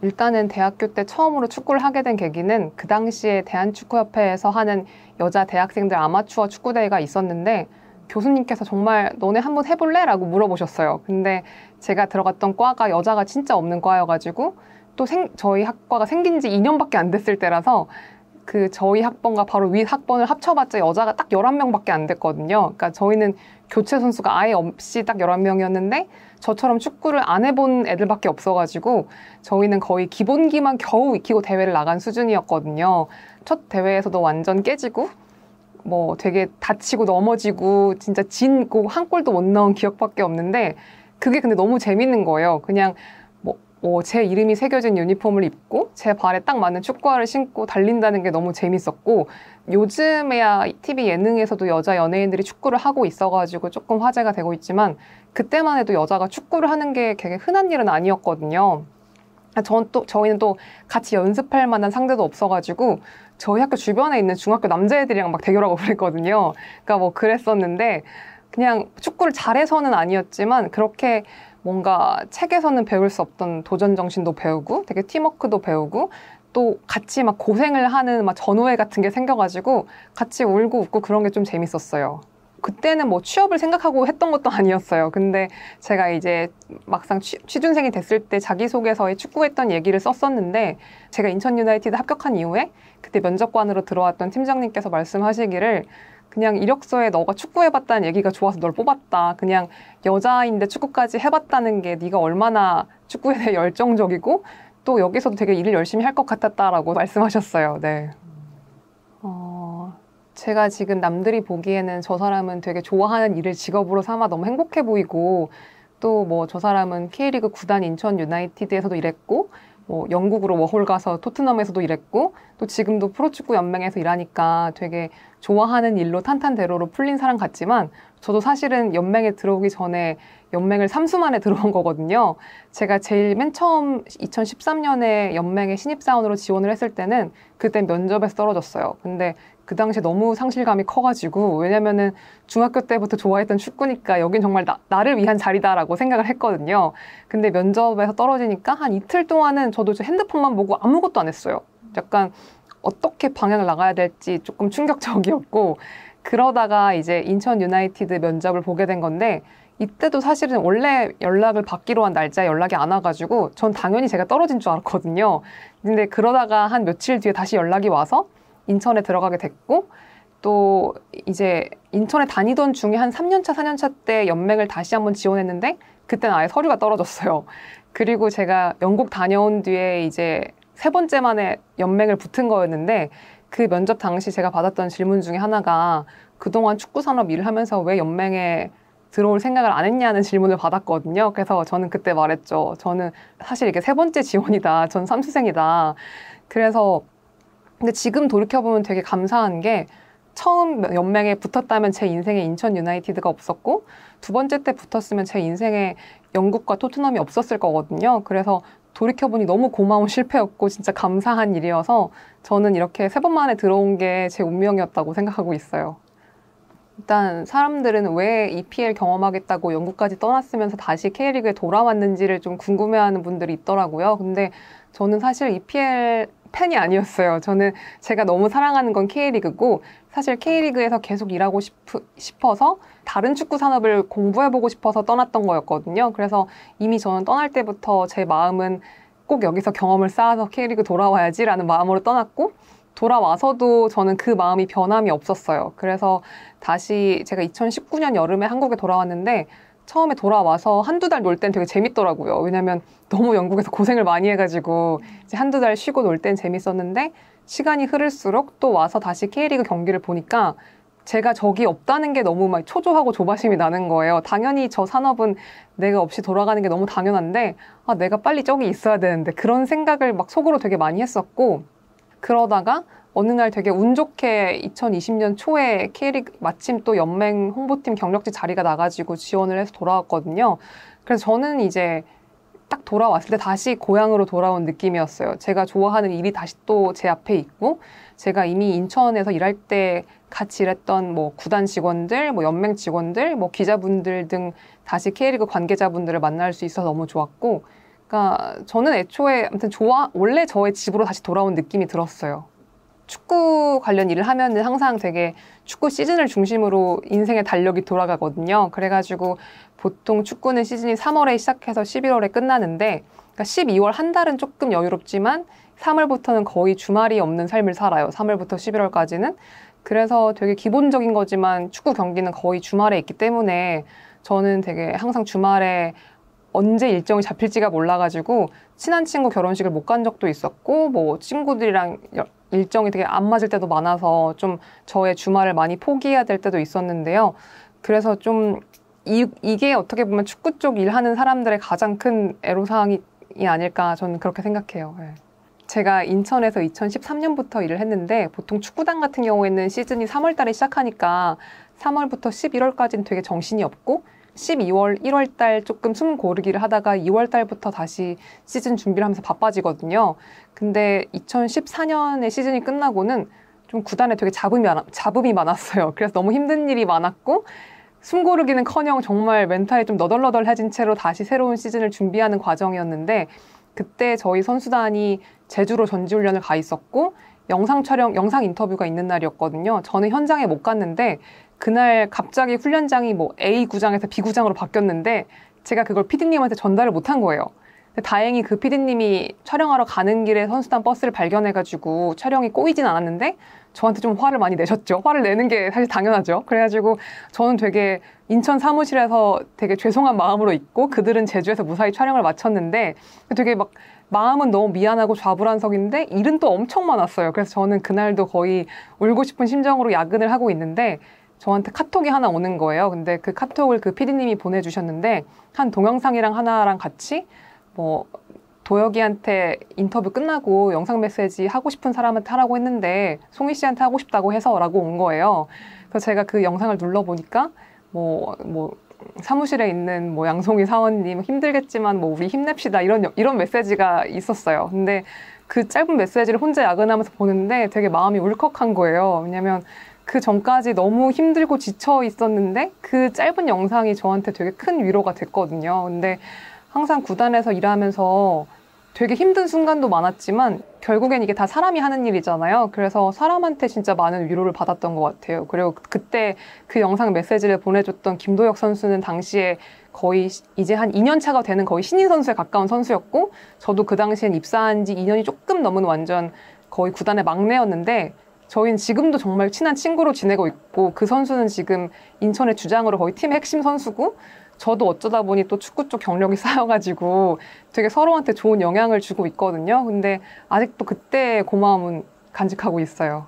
일단은 대학교 때 처음으로 축구를 하게 된 계기는 그 당시에 대한축구협회에서 하는 여자 대학생들 아마추어 축구대회가 있었는데 교수님께서 정말 너네 한번 해볼래? 라고 물어보셨어요. 근데 제가 들어갔던 과가 여자가 진짜 없는 과여가지고 또 저희 학과가 생긴 지 2년밖에 안 됐을 때라서 그 저희 학번과 바로 위 학번을 합쳐봤자 여자가 딱 11명밖에 안 됐거든요. 그러니까 저희는 교체 선수가 아예 없이 딱 11명이었는데 저처럼 축구를 안 해본 애들밖에 없어가지고 저희는 거의 기본기만 겨우 익히고 대회를 나간 수준이었거든요. 첫 대회에서도 완전 깨지고 뭐 되게 다치고 넘어지고 진짜 진고 한 골도 못 넣은 기억밖에 없는데 그게 근데 너무 재밌는 거예요. 그냥 제 이름이 새겨진 유니폼을 입고 제 발에 딱 맞는 축구화를 신고 달린다는 게 너무 재밌었고 요즘에야 TV 예능에서도 여자 연예인들이 축구를 하고 있어가지고 조금 화제가 되고 있지만 그때만 해도 여자가 축구를 하는 게 되게 흔한 일은 아니었거든요. 저희는 또 같이 연습할 만한 상대도 없어가지고 저희 학교 주변에 있는 중학교 남자애들이랑 막 대결하고 그랬거든요. 그러니까 뭐 그랬었는데 그냥 축구를 잘해서는 아니었지만 그렇게 뭔가 책에서는 배울 수 없던 도전 정신도 배우고 되게 팀워크도 배우고 또 같이 막 고생을 하는 막 전우회 같은 게 생겨가지고 같이 울고 웃고 그런 게 좀 재밌었어요. 그때는 뭐 취업을 생각하고 했던 것도 아니었어요. 근데 제가 이제 막상 취준생이 됐을 때 자기소개서에 축구했던 얘기를 썼었는데 제가 인천 유나이티드 합격한 이후에 그때 면접관으로 들어왔던 팀장님께서 말씀하시기를 그냥 이력서에 너가 축구해봤다는 얘기가 좋아서 널 뽑았다. 그냥 여자인데 축구까지 해봤다는 게 네가 얼마나 축구에 대해 열정적이고 또 여기서도 되게 일을 열심히 할 것 같았다라고 말씀하셨어요. 네. 제가 지금 남들이 보기에는 저 사람은 되게 좋아하는 일을 직업으로 삼아 너무 행복해 보이고 또 뭐 저 사람은 K리그 9단 인천 유나이티드에서도 일했고 뭐 영국으로 워홀 가서 토트넘에서도 일했고 또 지금도 프로축구 연맹에서 일하니까 되게 좋아하는 일로 탄탄대로로 풀린 사람 같지만 저도 사실은 연맹에 들어오기 전에 연맹을 3수 만에 들어온 거거든요. 제가 제일 맨 처음 2013년에 연맹에 신입사원으로 지원을 했을 때는 그때 면접에서 떨어졌어요. 근데 그 당시에 너무 상실감이 커가지고 왜냐면은 중학교 때부터 좋아했던 축구니까 여긴 정말 나를 위한 자리다라고 생각을 했거든요. 근데 면접에서 떨어지니까 한 이틀 동안은 저도 핸드폰만 보고 아무것도 안 했어요. 약간 어떻게 방향을 나가야 될지 조금 충격적이었고 그러다가 이제 인천 유나이티드 면접을 보게 된 건데 이때도 사실은 원래 연락을 받기로 한 날짜에 연락이 안 와가지고 전 당연히 제가 떨어진 줄 알았거든요. 근데 그러다가 한 며칠 뒤에 다시 연락이 와서 인천에 들어가게 됐고 또 이제 인천에 다니던 중에 한 3년차, 4년차 때 연맹을 다시 한번 지원했는데 그때는 아예 서류가 떨어졌어요. 그리고 제가 영국 다녀온 뒤에 이제 3번째 만에 연맹을 붙은 거였는데 그 면접 당시 제가 받았던 질문 중에 하나가 그동안 축구산업 일을 하면서 왜 연맹에 들어올 생각을 안 했냐는 질문을 받았거든요. 그래서 저는 그때 말했죠. 저는 사실 이게 3번째 지원이다. 전 3수생이다. 그래서 근데 지금 돌이켜보면 되게 감사한 게 처음 연맹에 붙었다면 제 인생에 인천 유나이티드가 없었고 2번째 때 붙었으면 제 인생에 영국과 토트넘이 없었을 거거든요. 그래서 돌이켜보니 너무 고마운 실패였고 진짜 감사한 일이어서 저는 이렇게 3번 만에 들어온 게 제 운명이었다고 생각하고 있어요. 일단 사람들은 왜 EPL 경험하겠다고 영국까지 떠났으면서 다시 K리그에 돌아왔는지를 좀 궁금해하는 분들이 있더라고요. 근데 저는 사실 EPL 팬이 아니었어요. 저는 제가 너무 사랑하는 건 K리그고 사실 K리그에서 계속 일하고 싶어서 다른 축구 산업을 공부해보고 싶어서 떠났던 거였거든요. 그래서 이미 저는 떠날 때부터 제 마음은 꼭 여기서 경험을 쌓아서 K리그 돌아와야지라는 마음으로 떠났고 돌아와서도 저는 그 마음이 변함이 없었어요. 그래서 다시 제가 2019년 여름에 한국에 돌아왔는데 처음에 돌아와서 한두 달 놀 땐 되게 재밌더라고요. 왜냐면 너무 영국에서 고생을 많이 해가지고 이제 한두 달 쉬고 놀 땐 재밌었는데 시간이 흐를수록 또 와서 다시 K리그 경기를 보니까 제가 저기 없다는 게 너무 막 초조하고 조바심이 나는 거예요. 당연히 저 산업은 내가 없이 돌아가는 게 너무 당연한데 내가 빨리 저기 있어야 되는데 그런 생각을 막 속으로 되게 많이 했었고 그러다가 어느 날 되게 운 좋게 2020년 초에 K리그 마침 또 연맹 홍보팀 경력직 자리가 나가지고 지원을 해서 돌아왔거든요. 그래서 저는 이제 딱 돌아왔을 때 다시 고향으로 돌아온 느낌이었어요. 제가 좋아하는 일이 다시 또 제 앞에 있고 제가 이미 인천에서 일할 때 같이 일했던 뭐 구단 직원들, 뭐 연맹 직원들, 뭐 기자분들 등 다시 K리그 관계자분들을 만날 수 있어서 너무 좋았고 그러니까 저는 애초에 아무튼 원래 저의 집으로 다시 돌아온 느낌이 들었어요. 축구 관련 일을 하면은 항상 되게 축구 시즌을 중심으로 인생의 달력이 돌아가거든요. 그래가지고 보통 축구는 시즌이 3월에 시작해서 11월에 끝나는데, 그러니까 12월 한 달은 조금 여유롭지만 3월부터는 거의 주말이 없는 삶을 살아요. 3월부터 11월까지는. 그래서 되게 기본적인 거지만 축구 경기는 거의 주말에 있기 때문에 저는 되게 항상 주말에 언제 일정이 잡힐지가 몰라가지고 친한 친구 결혼식을 못 간 적도 있었고, 뭐 친구들이랑 일정이 되게 안 맞을 때도 많아서 좀 저의 주말을 많이 포기해야 될 때도 있었는데요. 그래서 좀 이게 어떻게 보면 축구 쪽 일하는 사람들의 가장 큰 애로사항이 아닐까 저는 그렇게 생각해요. 네. 제가 인천에서 2013년부터 일을 했는데, 보통 축구단 같은 경우에는 시즌이 3월 달에 시작하니까 3월부터 11월까지는 되게 정신이 없고 12월, 1월 달 조금 숨 고르기를 하다가 2월 달부터 다시 시즌 준비를 하면서 바빠지거든요. 근데 2014년에 시즌이 끝나고는 좀 구단에 되게 잡음이 많았어요. 그래서 너무 힘든 일이 많았고, 숨 고르기는커녕 정말 멘탈이 좀 너덜너덜해진 채로 다시 새로운 시즌을 준비하는 과정이었는데, 그때 저희 선수단이 제주로 전지훈련을 가 있었고 영상 인터뷰가 있는 날이었거든요. 저는 현장에 못 갔는데 그날 갑자기 훈련장이 뭐 A 구장에서 B 구장으로 바뀌었는데 제가 그걸 PD님한테 전달을 못한 거예요. 근데 다행히 그 PD님이 촬영하러 가는 길에 선수단 버스를 발견해가지고 촬영이 꼬이진 않았는데 저한테 좀 화를 많이 내셨죠. 화를 내는 게 사실 당연하죠. 그래가지고 저는 되게 인천 사무실에서 되게 죄송한 마음으로 있고, 그들은 제주에서 무사히 촬영을 마쳤는데 되게 막 마음은 너무 미안하고 좌불안석인데 일은 또 엄청 많았어요. 그래서 저는 그날도 거의 울고 싶은 심정으로 야근을 하고 있는데 저한테 카톡이 하나 오는 거예요. 근데 그 카톡을 그 PD님이 보내주셨는데 한 동영상이랑 하나랑 같이 뭐 도혁이한테 인터뷰 끝나고 영상 메시지 하고 싶은 사람한테 하라고 했는데 송희 씨한테 하고 싶다고 해서 라고 온 거예요. 그래서 제가 그 영상을 눌러보니까 뭐 사무실에 있는 뭐 양송이 사원님 힘들겠지만 뭐 우리 힘냅시다 이런 메시지가 있었어요. 근데 그 짧은 메시지를 혼자 야근하면서 보는데 되게 마음이 울컥한 거예요. 왜냐면 그 전까지 너무 힘들고 지쳐 있었는데 그 짧은 영상이 저한테 되게 큰 위로가 됐거든요. 근데 항상 구단에서 일하면서 되게 힘든 순간도 많았지만 결국엔 이게 다 사람이 하는 일이잖아요. 그래서 사람한테 진짜 많은 위로를 받았던 것 같아요. 그리고 그때 그 영상 메시지를 보내줬던 김도혁 선수는 당시에 거의 이제 한 2년 차가 되는 거의 신인 선수에 가까운 선수였고, 저도 그 당시엔 입사한 지 2년이 조금 넘은 완전 거의 구단의 막내였는데 저희는 지금도 정말 친한 친구로 지내고 있고, 그 선수는 지금 인천의 주장으로 거의 팀의 핵심 선수고, 저도 어쩌다 보니 또 축구 쪽 경력이 쌓여가지고 되게 서로한테 좋은 영향을 주고 있거든요. 근데 아직도 그때의 고마움은 간직하고 있어요.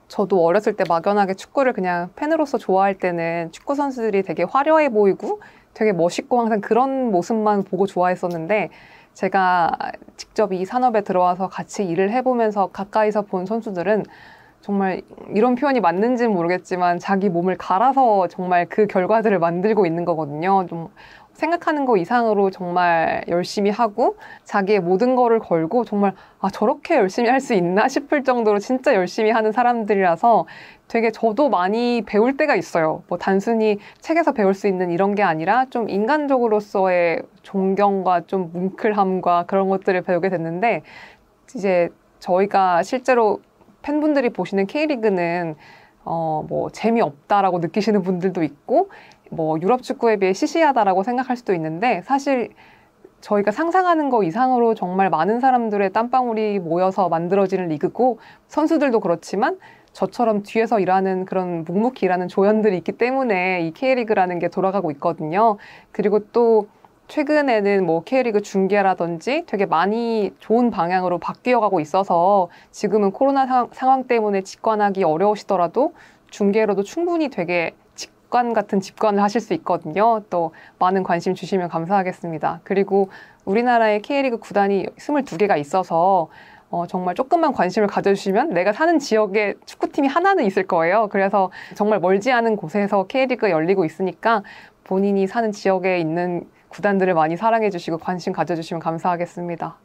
저도 어렸을 때 막연하게 축구를 그냥 팬으로서 좋아할 때는 축구 선수들이 되게 화려해 보이고 되게 멋있고 항상 그런 모습만 보고 좋아했었는데, 제가 직접 이 산업에 들어와서 같이 일을 해보면서 가까이서 본 선수들은 정말 이런 표현이 맞는지는 모르겠지만 자기 몸을 갈아서 정말 그 결과들을 만들고 있는 거거든요. 좀 생각하는 거 이상으로 정말 열심히 하고 자기의 모든 거를 걸고 정말 저렇게 열심히 할 수 있나 싶을 정도로 진짜 열심히 하는 사람들이라서 되게 저도 많이 배울 때가 있어요. 뭐 단순히 책에서 배울 수 있는 이런 게 아니라 좀 인간적으로서의 존경과 좀 뭉클함과 그런 것들을 배우게 됐는데, 이제 저희가 실제로 팬분들이 보시는 K리그는 뭐 재미없다라고 느끼시는 분들도 있고 뭐 유럽 축구에 비해 시시하다라고 생각할 수도 있는데, 사실 저희가 상상하는 거 이상으로 정말 많은 사람들의 땀방울이 모여서 만들어지는 리그고, 선수들도 그렇지만 저처럼 뒤에서 일하는 그런 묵묵히 일하는 조연들이 있기 때문에 이 K리그라는 게 돌아가고 있거든요. 그리고 또 최근에는 뭐 K리그 중계라든지 되게 많이 좋은 방향으로 바뀌어가고 있어서 지금은 코로나 상황 때문에 직관하기 어려우시더라도 중계로도 충분히 되게 직관 같은 직관을 하실 수 있거든요. 또 많은 관심 주시면 감사하겠습니다. 그리고 우리나라에 K리그 구단이 22개가 있어서 정말 조금만 관심을 가져주시면 내가 사는 지역에 축구팀이 하나는 있을 거예요. 그래서 정말 멀지 않은 곳에서 K리그가 열리고 있으니까 본인이 사는 지역에 있는 구단들을 많이 사랑해 주시고 관심 가져주시면 감사하겠습니다.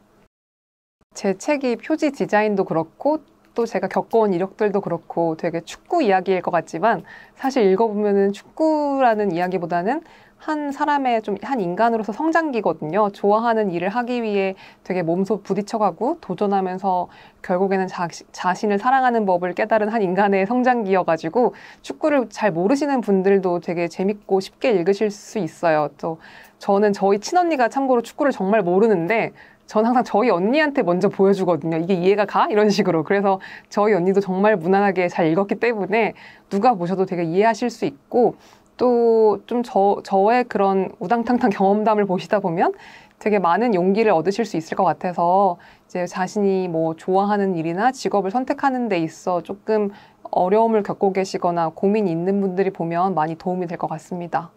제 책이 표지 디자인도 그렇고 또 제가 겪어온 이력들도 그렇고 되게 축구 이야기일 것 같지만 사실 읽어보면은 축구라는 이야기보다는 한 사람의 좀 한 인간으로서 성장기거든요. 좋아하는 일을 하기 위해 되게 몸소 부딪혀가고 도전하면서 결국에는 자신을 사랑하는 법을 깨달은 한 인간의 성장기여가지고 축구를 잘 모르시는 분들도 되게 재밌고 쉽게 읽으실 수 있어요. 또 저는 저희 친언니가 참고로 축구를 정말 모르는데 전 항상 저희 언니한테 먼저 보여주거든요. 이게 이해가 가? 이런 식으로. 그래서 저희 언니도 정말 무난하게 잘 읽었기 때문에 누가 보셔도 되게 이해하실 수 있고 또 좀 저의 그런 우당탕탕 경험담을 보시다 보면 되게 많은 용기를 얻으실 수 있을 것 같아서 이제 자신이 뭐 좋아하는 일이나 직업을 선택하는 데 있어 조금 어려움을 겪고 계시거나 고민이 있는 분들이 보면 많이 도움이 될 것 같습니다.